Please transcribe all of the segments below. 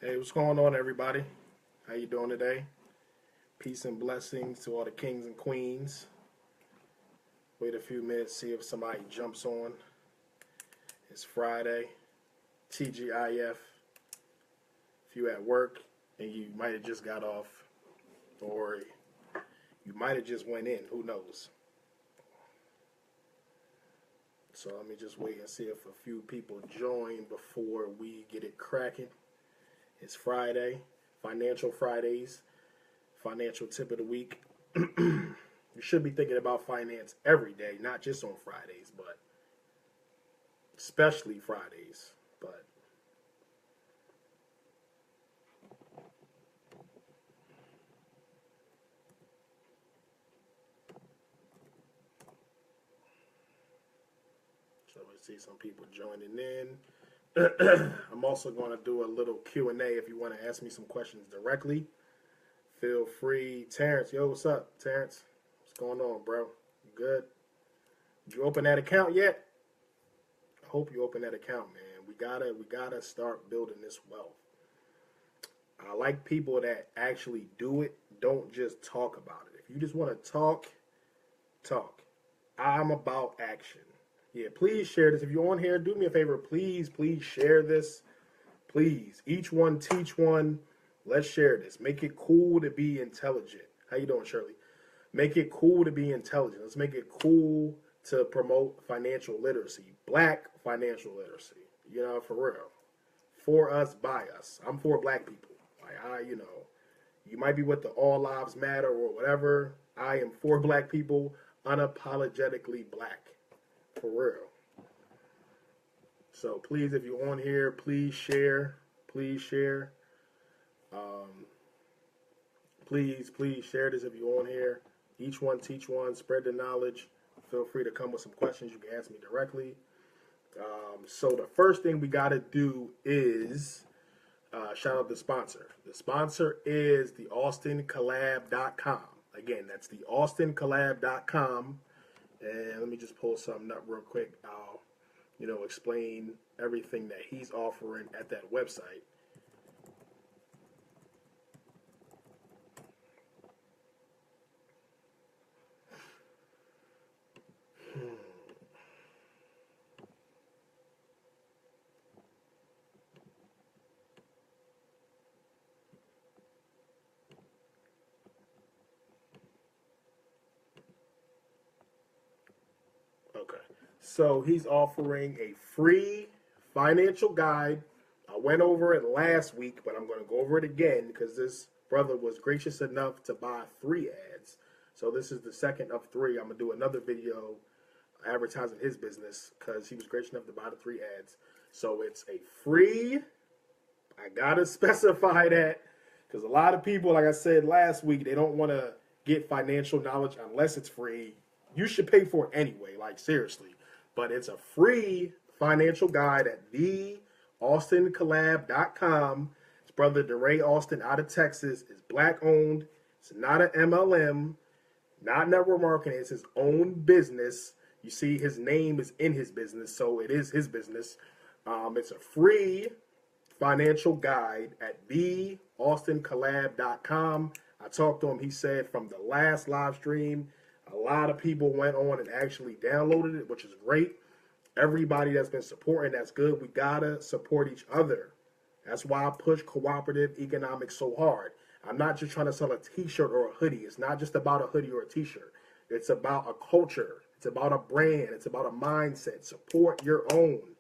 Hey, what's going on, everybody? How you doing today? Peace and blessings to all the kings and queens. Wait a few minutes, see if somebody jumps on. It's Friday. TGIF. If you at work and you might have just got off, or you might have just went in, who knows? So let me just wait and see if a few people join before we get it cracking. It's Friday, Financial Fridays, financial tip of the week. You should be thinking about finance every day, not just on Fridays, but especially Fridays. But so we see some people joining in. I'm also going to do a little Q&A if you want to ask me some questions directly. Feel free. Terrence, yo, what's up, Terrence? What's going on, bro? You good? Did you open that account yet? I hope you open that account, man. We gotta start building this wealth. I like people that actually do it. Don't just talk about it. If you just want to talk, talk. I'm about action. Yeah, please share this. If you're on here, do me a favor. Please share this. Please. Each one teach one. Let's share this. Make it cool to be intelligent. How you doing, Shirley? Make it cool to be intelligent. Let's make it cool to promote financial literacy. Black financial literacy. You know, for real. For us, by us. I'm for black people. Like, you might be with the All Lives Matter or whatever. I am for black people, unapologetically black. For real. So please, if you're on here, please share. Please share. Please share this if you're on here. Each one teach one. Spread the knowledge. Feel free to come with some questions. You can ask me directly. So the first thing we got to do is shout out the sponsor. The sponsor is the AustinCollab.com. Again, that's the AustinCollab.com. And let me just pull something up real quick. I'll, explain everything that he's offering at that website. Okay. So he's offering a free financial guide. I went over it last week, but I'm going to go over it again because this brother was gracious enough to buy 3 ads. So this is the second of 3. I'm going to do another video advertising his business because he was gracious enough to buy the 3 ads. So it's a free. I got to specify that because a lot of people, like I said last week, they don't want to get financial knowledge unless it's free. You should pay for it anyway, like seriously. But it's a free financial guide at theaustincollab.com. His brother DeRay Austin out of Texas is black owned. It's not an MLM, not network marketing. It's his own business. You see, his name is in his business, so it is his business. It's a free financial guide at theaustincollab.com. I talked to him. He said from the last live stream, a lot of people went on and actually downloaded it, which is great. Everybody that's been supporting, that's good. We gotta support each other. That's why I push cooperative economics so hard. I'm not just trying to sell a t-shirt or a hoodie. It's not just about a hoodie or a t-shirt. It's about a culture. It's about a brand. It's about a mindset. Support your own.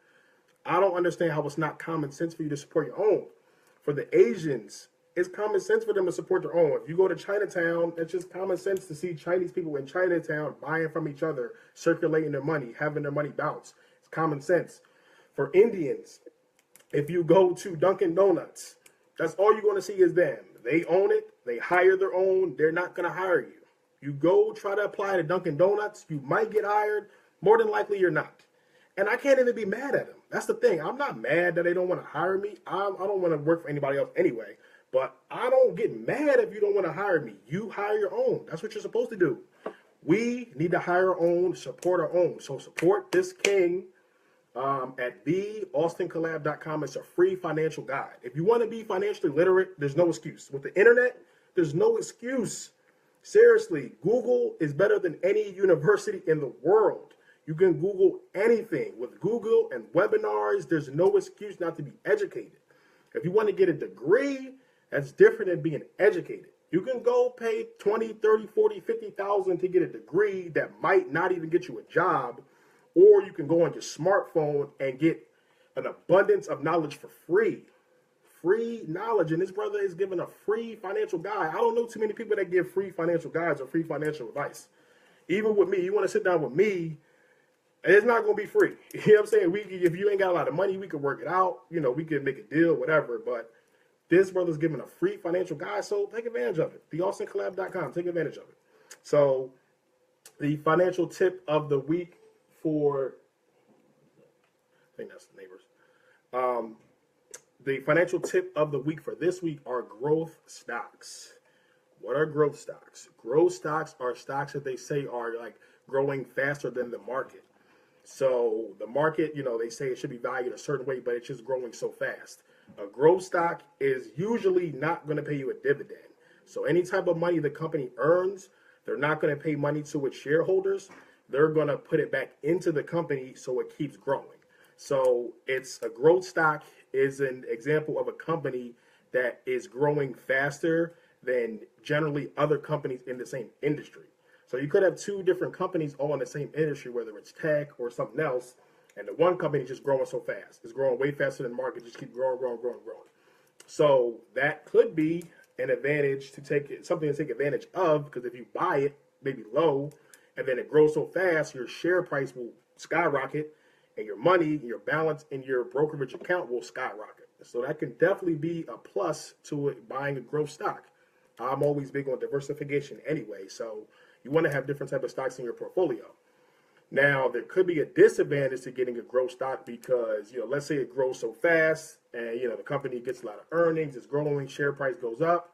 I don't understand how it's not common sense for you to support your own. For the Asians, it's common sense for them to support their own. If you go to Chinatown, it's just common sense to see Chinese people in Chinatown buying from each other, circulating their money, having their money bounce. It's common sense. For Indians, if you go to Dunkin' Donuts, that's all you're going to see is them. They own it. They hire their own. They're not going to hire you. You go try to apply to Dunkin' Donuts, you might get hired. More than likely, you're not. And I can't even be mad at them. That's the thing. I'm not mad that they don't want to hire me. I don't want to work for anybody else anyway. But I don't get mad if you don't want to hire me. You hire your own. That's what you're supposed to do. We need to hire our own, support our own. So support this king at theaustincollab.com. It's a free financial guide. If you want to be financially literate, there's no excuse. With the internet, there's no excuse. Seriously, Google is better than any university in the world. You can Google anything. With Google and webinars, there's no excuse not to be educated. If you want to get a degree, that's different than being educated. You can go pay 20, 30, 40, 50,000 to get a degree that might not even get you a job, or you can go on your smartphone and get an abundance of knowledge for free. Free knowledge, and this brother is giving a free financial guide. I don't know too many people that give free financial guides or free financial advice. Even with me, you want to sit down with me, it's not going to be free. You know what I'm saying? If you ain't got a lot of money, we can work it out. You know, we can make a deal, whatever. But this brother's giving a free financial guide, so take advantage of it. TheAustinCollab.com. Take advantage of it. So the financial tip of the week for, I think that's the neighbors. The financial tip of the week for this week are growth stocks. What are growth stocks? Growth stocks are stocks that they say are like growing faster than the market. So the market, you know, they say it should be valued a certain way, but it's just growing so fast. A growth stock is usually not going to pay you a dividend. So any type of money the company earns, they're not going to pay money to its shareholders. They're going to put it back into the company so it keeps growing. So it's a growth stock is an example of a company that is growing faster than generally other companies in the same industry. So you could have two different companies all in the same industry, whether it's tech or something else, and the one company is just growing so fast. It's growing way faster than the market, just keep growing. So that could be an advantage to something to take advantage of, because if you buy it maybe low and then it grows so fast, your share price will skyrocket and your money, your balance in your brokerage account will skyrocket. So that can definitely be a plus to it, buying a growth stock. I'm always big on diversification anyway, so you want to have different type of stocks in your portfolio. Now, there could be a disadvantage to getting a growth stock because, you know, let's say it grows so fast and, you know, the company gets a lot of earnings, it's growing, share price goes up,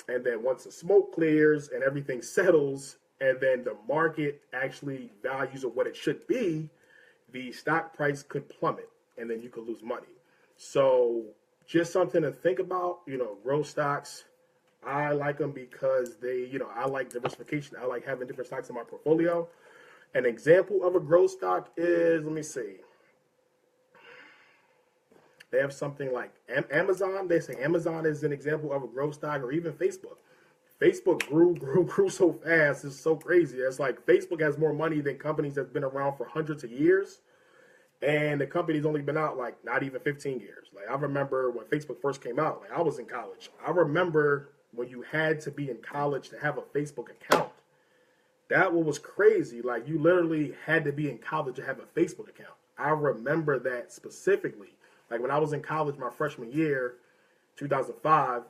and then once the smoke clears and everything settles, and then the market actually values of what it should be, the stock price could plummet, and then you could lose money. So just something to think about, you know, growth stocks. I like them because they, you know, I like diversification. I like having different stocks in my portfolio. An example of a growth stock is, let me see. They have something like Amazon. They say Amazon is an example of a growth stock, or even Facebook. Facebook grew so fast. It's so crazy. It's like Facebook has more money than companies that's been around for hundreds of years. And the company's only been out like not even 15 years. Like I remember when Facebook first came out, like I was in college. I remember when you had to be in college to have a Facebook account. That was crazy. Like you literally had to be in college to have a Facebook account. I remember that specifically. Like when I was in college my freshman year, 2005,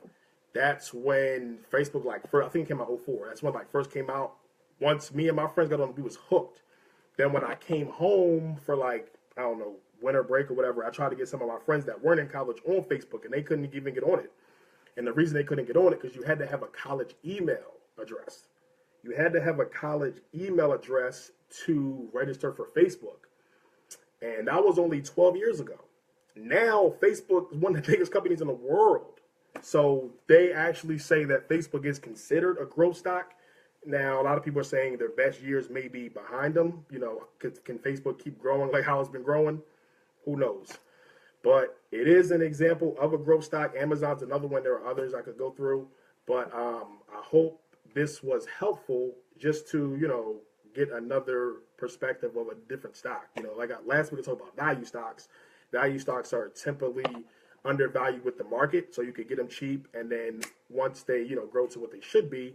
that's when Facebook I think it came out 2004. That's when first came out. Once me and my friends got on, we was hooked. Then when I came home for I don't know, winter break or whatever, I tried to get some of my friends that weren't in college on Facebook, and they couldn't even get on it. And the reason they couldn't get on it because you had to have a college email address. You had to have a college email address to register for Facebook. And that was only 12 years ago. Now, Facebook is one of the biggest companies in the world. So they actually say that Facebook is considered a growth stock. Now, a lot of people are saying their best years may be behind them. You know, can Facebook keep growing like how it's been growing? Who knows? But it is an example of a growth stock. Amazon's another one. There are others I could go through. But I hope this was helpful just to, you know, get another perspective of a different stock. You know, last week I talked about value stocks. Value stocks are typically undervalued with the market, so you could get them cheap. And then once they, you know, grow to what they should be,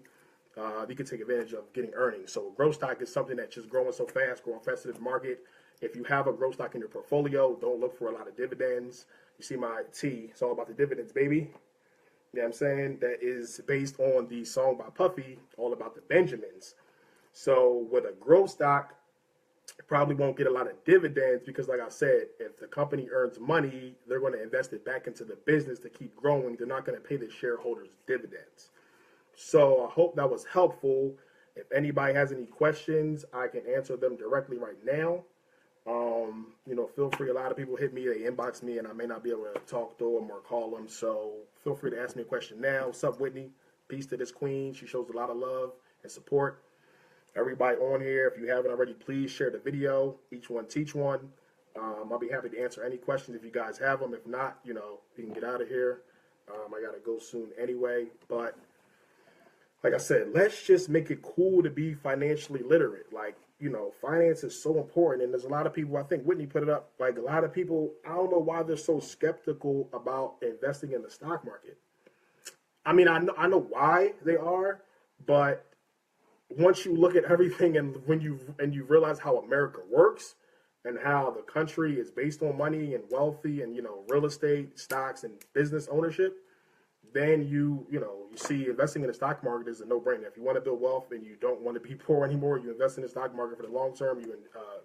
you can take advantage of getting earnings. So a growth stock is something that's just growing so fast, growing faster than the market. If you have a growth stock in your portfolio, don't look for a lot of dividends. You see my T, it's all about the dividends, baby. You know what I'm saying? That is based on the song by Puffy, all about the Benjamins. So with a growth stock, you probably won't get a lot of dividends because, like I said, if the company earns money, they're going to invest it back into the business to keep growing. They're not going to pay the shareholders dividends. So I hope that was helpful. If anybody has any questions, I can answer them directly right now. Feel free. A lot of people hit me, they inbox me, and I may not be able to talk to them or call them. So feel free to ask me a question now. What's up, Whitney? Peace to this queen. She shows a lot of love and support. Everybody on here, if you haven't already, please share the video. Each one teach one. I'll be happy to answer any questions if you guys have them. If not, you can get out of here. I got to go soon anyway. But like I said, let's just make it cool to be financially literate. Like, finance is so important. And there's a lot of people, I think Whitney put it up, like a lot of people, I don't know why they're so skeptical about investing in the stock market. I mean, I know why they are, but once you look at everything and when you realize how America works and how the country is based on money and wealthy and, real estate, stocks and business ownership, then you see investing in the stock market is a no-brainer. If you want to build wealth and you don't want to be poor anymore, you invest in the stock market for the long term, you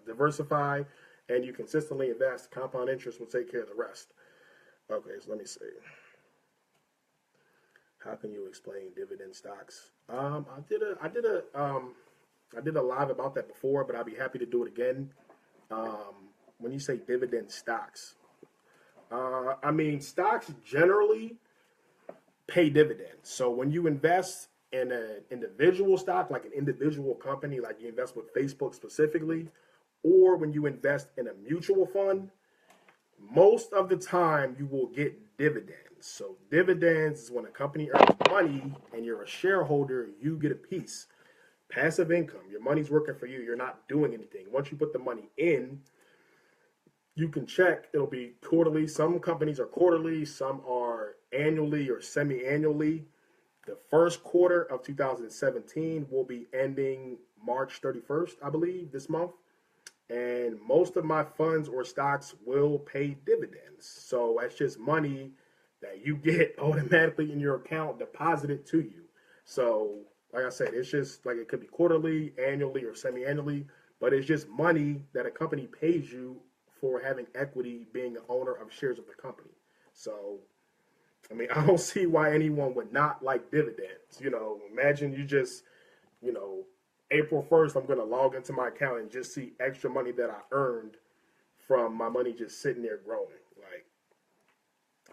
diversify, and you consistently invest. Compound interest will take care of the rest. Okay, so let me see. How can you explain dividend stocks? I did a live about that before, but I'll be happy to do it again. When you say dividend stocks, stocks generally pay dividends. So when you invest in an individual stock, like an individual company, like you invest with Facebook specifically, or when you invest in a mutual fund, most of the time you will get dividends. So dividends is when a company earns money and you're a shareholder, you get a piece. Passive income, your money's working for you. You're not doing anything. Once you put the money in, you can check. It'll be quarterly. Some companies are quarterly. Some are annually or semi-annually. The first quarter of 2017 will be ending March 31st, I believe, this month. And most of my funds or stocks will pay dividends. So that's just money that you get automatically in your account deposited to you. So like I said, it's just like it could be quarterly, annually, or semi-annually, but it's just money that a company pays you for having equity, being an owner of shares of the company. So, I don't see why anyone would not like dividends. Imagine you just, April 1st, I'm going to log into my account and just see extra money that I earned from my money just sitting there growing. Like,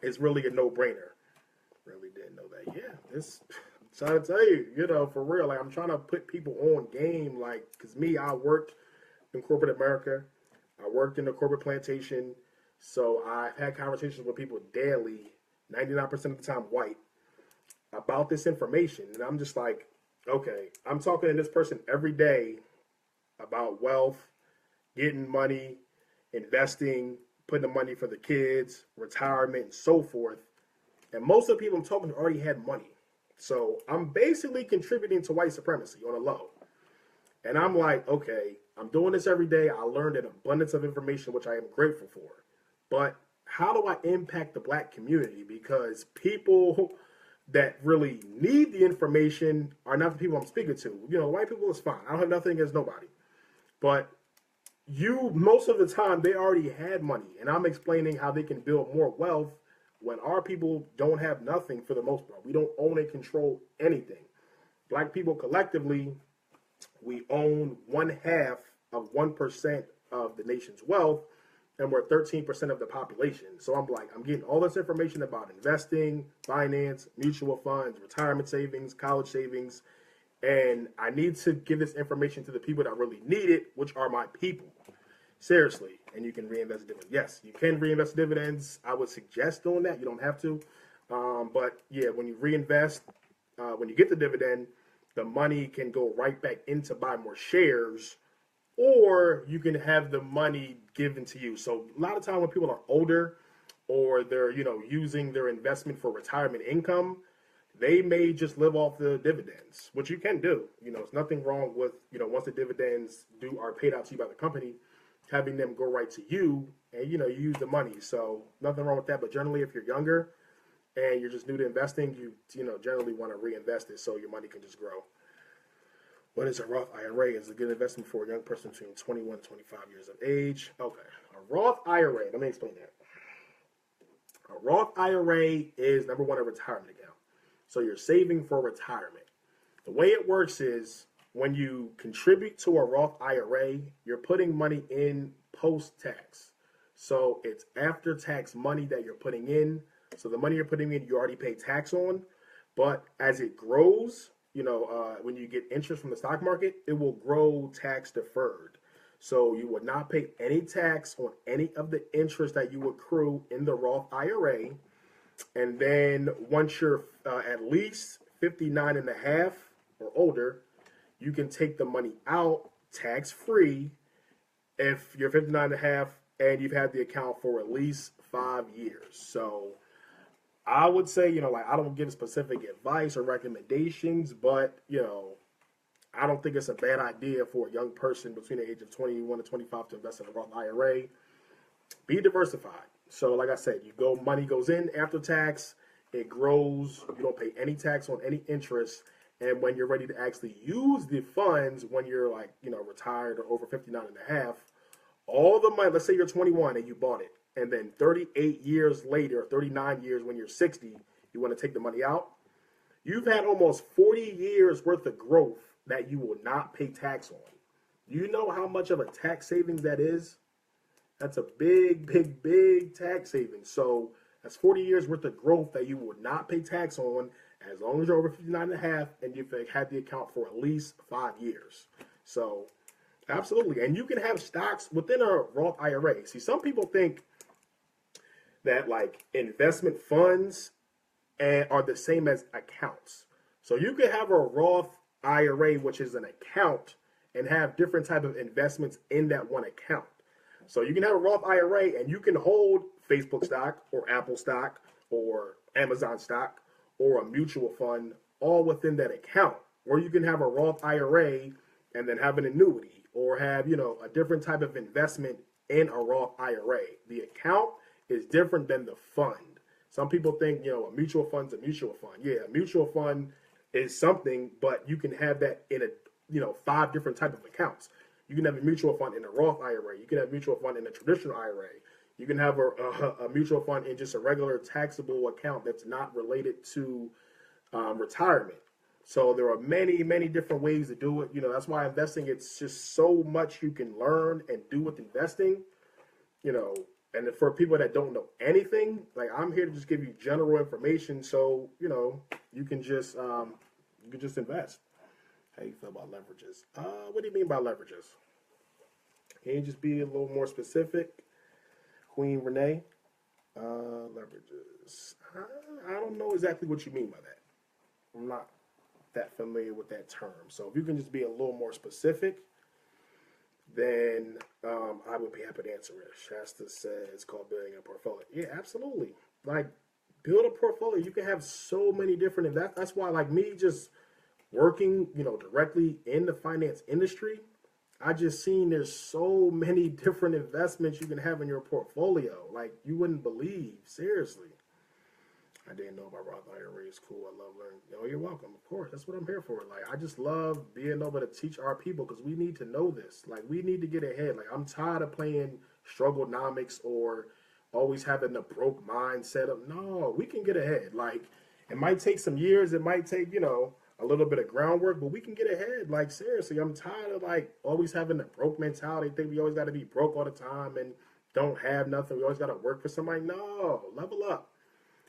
it's really a no-brainer. Really didn't know that. Yeah, I'm trying to tell you, for real. Like, I'm trying to put people on game. Like, because I worked in corporate America. I worked in the corporate plantation. So I've had conversations with people daily, 99% of the time white, about this information. And I'm just like, okay, I'm talking to this person every day about wealth, getting money, investing, putting the money for the kids, retirement, and so forth. And most of the people I'm talking to already had money. So I'm basically contributing to white supremacy on a low. And I'm like, okay, I'm doing this every day. I learned an abundance of information, which I am grateful for. But how do I impact the black community? Because people that really need the information are not the people I'm speaking to. White people is fine. I don't have nothing against nobody. But most of the time, they already had money. And I'm explaining how they can build more wealth when our people don't have nothing for the most part. We don't own and control anything. Black people collectively, we own 1/2 of 1% of the nation's wealth, and we're 13% of the population. So I'm getting all this information about investing, finance, mutual funds, retirement savings, college savings, and I need to give this information to the people that really need it, which are my people. Seriously. And you can reinvest dividends. Yes, you can reinvest dividends. I would suggest doing that. You don't have to. But yeah, when you reinvest, when you get the dividend, the money can go right back in to buy more shares, or you can have the money given to you. So a lot of time when people are older or they're, using their investment for retirement income, they may just live off the dividends, which you can do. There's nothing wrong with, once the dividends are paid out to you by the company, having them go right to you and, you use the money. So nothing wrong with that. But generally, if you're younger and you're just new to investing, you generally want to reinvest it so your money can just grow. What is a Roth IRA? Is a good investment for a young person between 21 and 25 years of age. Okay. A Roth IRA. Let me explain that. A Roth IRA is, number one, a retirement account. So you're saving for retirement. The way it works is when you contribute to a Roth IRA, you're putting money in post-tax. So it's after-tax money that you're putting in. So the money you're putting in, you already pay tax on. But as it grows, when you get interest from the stock market, it will grow tax deferred. So you would not pay any tax on any of the interest that you accrue in the Roth IRA. And then once you're at least 59 and a half or older, you can take the money out tax free if you're 59 and a half and you've had the account for at least 5 years. So I would say, I don't give specific advice or recommendations, but, I don't think it's a bad idea for a young person between the age of 21 to 25 to invest in a Roth IRA. Be diversified. So like I said, money goes in after tax, it grows, you don't pay any tax on any interest, and when you're ready to actually use the funds, when you're retired or over 59 and a half, all the money, let's say you're 21 and you bought it, and then 38 years later, or 39 years when you're 60, you want to take the money out, you've had almost 40 years worth of growth that you will not pay tax on. You know how much of a tax savings that is? That's a big, big, big tax savings. So that's 40 years worth of growth that you will not pay tax on as long as you're over 59 and a half and you've had the account for at least 5 years. So absolutely. And you can have stocks within a Roth IRA. See, some people think that investment funds are the same as accounts. So you could have a Roth IRA, which is an account, and have different type of investments in that one account. So you can have a Roth IRA and you can hold Facebook stock or Apple stock or Amazon stock or a mutual fund all within that account. Or you can have a Roth IRA and then have an annuity or have, a different type of investment in a Roth IRA. The account is different than the fund. Some people think, a mutual fund's a mutual fund. Yeah, a mutual fund is something, but you can have that in 5 different type of accounts. You can have a mutual fund in a Roth IRA. You can have a mutual fund in a traditional IRA. You can have a mutual fund in just a regular taxable account that's not related to retirement. So there are many, many different ways to do it. That's why investing, it's just so much you can learn and do with investing. And for people that don't know anything, I'm here to just give you general information, so you can just invest. How you feel about leverages? What do you mean by leverages? Can you just be a little more specific, Queen Renee? Leverages. I don't know exactly what you mean by that. I'm not that familiar with that term. So if you can just be a little more specific, then I would be happy to answer it. Shasta says it's called building a portfolio. Yeah, absolutely. Build a portfolio. You can have so many different. That's why, me, just working, directly in the finance industry, I just seen there's so many different investments you can have in your portfolio. You wouldn't believe. Seriously. I didn't know about Roth IRA. It's cool. I love learning. You're welcome. Of course. That's what I'm here for. I just love being able to teach our people because we need to know this. We need to get ahead. I'm tired of playing strugglenomics or always having the broke mindset of, no, we can get ahead. It might take some years. It might take, a little bit of groundwork, but we can get ahead. Seriously, I'm tired of always having the broke mentality. Think we always got to be broke all the time and don't have nothing. We always got to work for somebody. No, level up.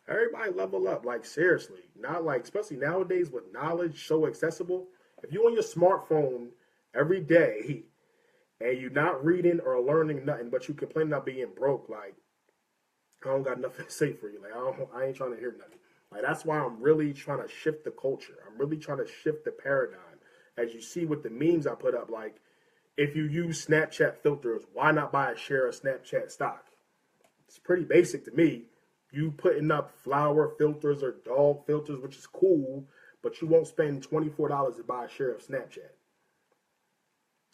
Everybody level up. Seriously, not especially nowadays with knowledge so accessible. If you're on your smartphone every day and you're not reading or learning nothing, but you complain about being broke, I don't got nothing to say for you. I ain't trying to hear nothing. That's why I'm really trying to shift the culture. I'm really trying to shift the paradigm. As you see with the memes I put up, if you use Snapchat filters, why not buy a share of Snapchat stock? It's pretty basic to me. You putting up flower filters or dog filters, which is cool, but you won't spend $24 to buy a share of Snapchat.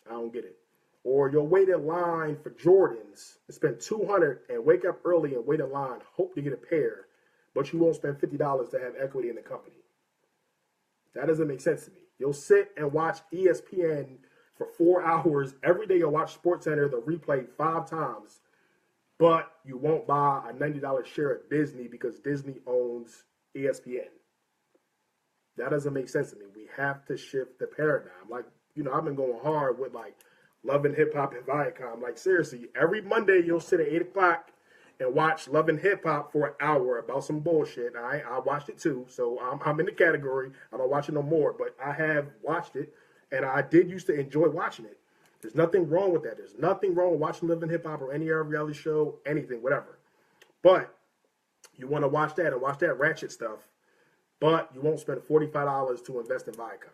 I don't get it. Or you'll wait in line for Jordans and spend $200 and wake up early and wait in line, hope to get a pair, but you won't spend $50 to have equity in the company. That doesn't make sense to me. You'll sit and watch ESPN for 4 hours. Every day you'll watch SportsCenter, the replay 5 times, but you won't buy a $90 share at Disney because Disney owns ESPN. That doesn't make sense to me. We have to shift the paradigm. I've been going hard with Love and Hip Hop and Viacom. Like, seriously, every Monday you'll sit at 8 o'clock and watch Love and Hip Hop for an hour about some bullshit. I watched it too, so I'm in the category. I don't watch it no more, but I have watched it, and I did used to enjoy watching it. There's nothing wrong with that. There's nothing wrong with watching Love and Hip Hop or any other reality show, anything, whatever. But you want to watch that and watch that ratchet stuff, but you won't spend $45 to invest in Viacom.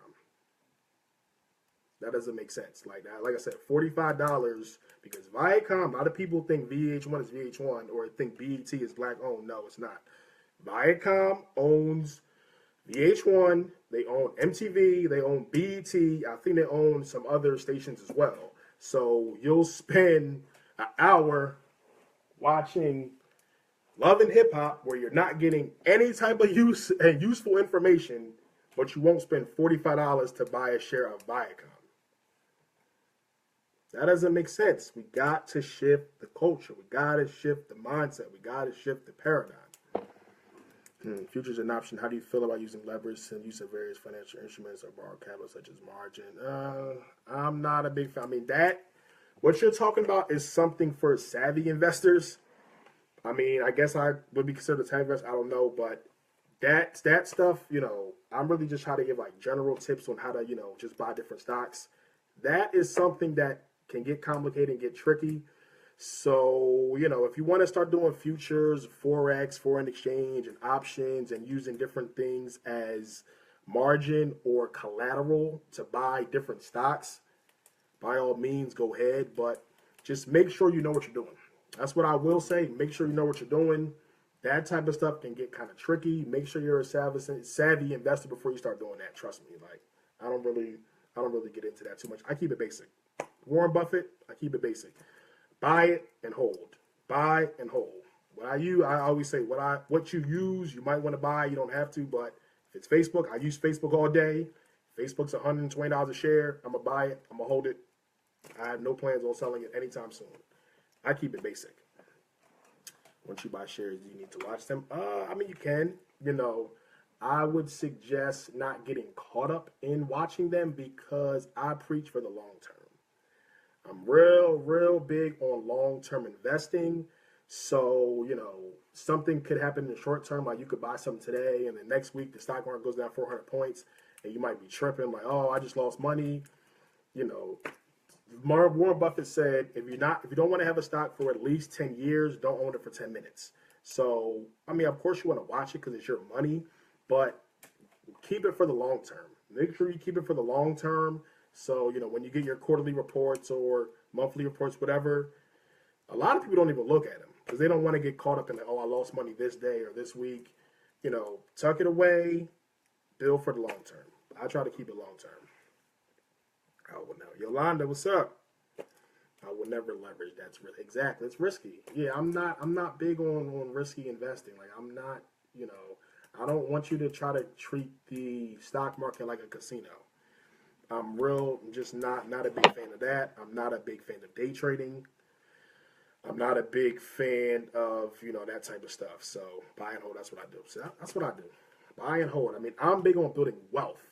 That doesn't make sense. Like that, like I said, $45 because Viacom. A lot of people think VH1 is VH1 or think BET is black owned. No, it's not. Viacom owns VH1. They own MTV. They own BET. I think they own some other stations as well. So you'll spend an hour watching Love and Hip Hop where you're not getting any type of use and useful information, but you won't spend $45 to buy a share of Viacom. That doesn't make sense. We got to shift the culture. We got to shift the mindset. We got to shift the paradigm. Futures an option. How do you feel about using leverage and use of various financial instruments or borrowed capital such as margin? I'm not a big fan. I mean, what you're talking about is something for savvy investors. I mean, I guess I would be considered a savvy investor. I don't know, but that stuff, I'm really just trying to give like general tips on how to, just buy different stocks. That is something that can get complicated and get tricky. So, if you want to start doing futures, Forex, foreign exchange, and options, and using different things as margin or collateral to buy different stocks, by all means, go ahead. But just make sure you know what you're doing. That's what I will say. Make sure you know what you're doing. That type of stuff can get kind of tricky. Make sure you're a savvy investor before you start doing that. Trust me. Like, I don't really get into that too much. I keep it basic. Warren Buffett, I keep it basic. Buy it and hold. Buy and hold. I always say what you use, you might want to buy. You don't have to, but if it's Facebook, I use Facebook all day. Facebook's $120 a share. I'm gonna buy it. I'm gonna hold it. I have no plans on selling it anytime soon. I keep it basic. Once you buy shares, you need to watch them. You can. I would suggest not getting caught up in watching them because I preach for the long term. I'm real big on long-term investing. So, something could happen in the short term. Like you could buy something today and the next week the stock market goes down 400 points and you might be tripping like, oh, I just lost money. Warren Buffett said, if you don't want to have a stock for at least 10 years, don't own it for 10 minutes. So, of course you want to watch it because it's your money, but keep it for the long term. Make sure you keep it for the long term. So, when you get your quarterly reports or monthly reports, whatever, a lot of people don't even look at them because they don't want to get caught up in I lost money this day or this week. Tuck it away, build for the long term. I try to keep it long term. Oh, well, now, Yolanda, what's up? I would never leverage. Exactly. It's risky. Yeah, I'm not big on risky investing. Like, I'm not, I don't want you to try to treat the stock market like a casino. I'm just not a big fan of that. I'm not a big fan of day trading. I'm not a big fan of, that type of stuff. So buy and hold, that's what I do. So that's what I do. Buy and hold. I'm big on building wealth.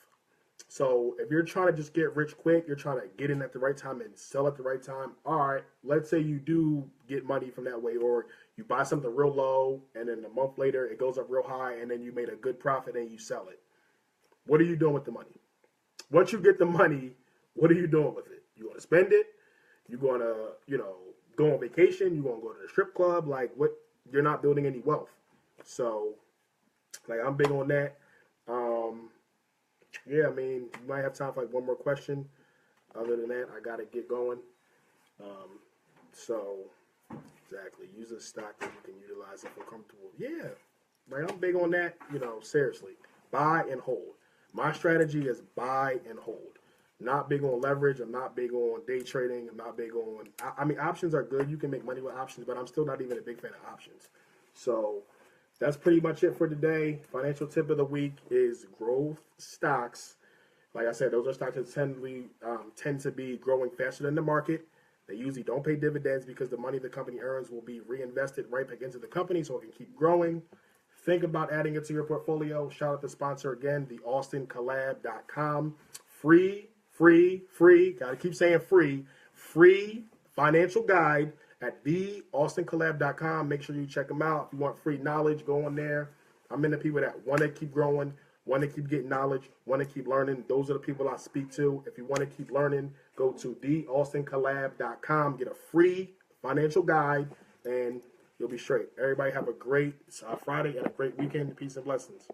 So if you're trying to just get rich quick, you're trying to get in at the right time and sell at the right time. All right, let's say you do get money from that way, or you buy something real low and then a month later it goes up real high and then you made a good profit and you sell it. What are you doing with the money? Once you get the money, what are you doing with it? You going to spend it? You going to, go on vacation? You going to go to the strip club? Like, what? You're not building any wealth. So, I'm big on that. You might have time for one more question. Other than that, I got to get going. Exactly. Use a stock that you can utilize and feel comfortable. Yeah. I'm big on that. Seriously. Buy and hold. My strategy is buy and hold. Not big on leverage. I'm not big on day trading. I'm not big on... options are good. You can make money with options, but I'm still not even a big fan of options. So that's pretty much it for today. Financial tip of the week is growth stocks. Like I said, those are stocks that tend to be growing faster than the market. They usually don't pay dividends because the money the company earns will be reinvested right back into the company so it can keep growing. Think about adding it to your portfolio. Shout out the sponsor again, the AustinCollab.com. Free. Got to keep saying free. free financial guide at theaustincollab.com. Make sure you check them out. If you want free knowledge, go on there. I'm into people that want to keep growing, want to keep getting knowledge, want to keep learning. Those are the people I speak to. If you want to keep learning, go to theaustincollab.com. Get a free financial guide, and you'll be straight. Everybody have a great Friday and a great weekend. Peace and blessings.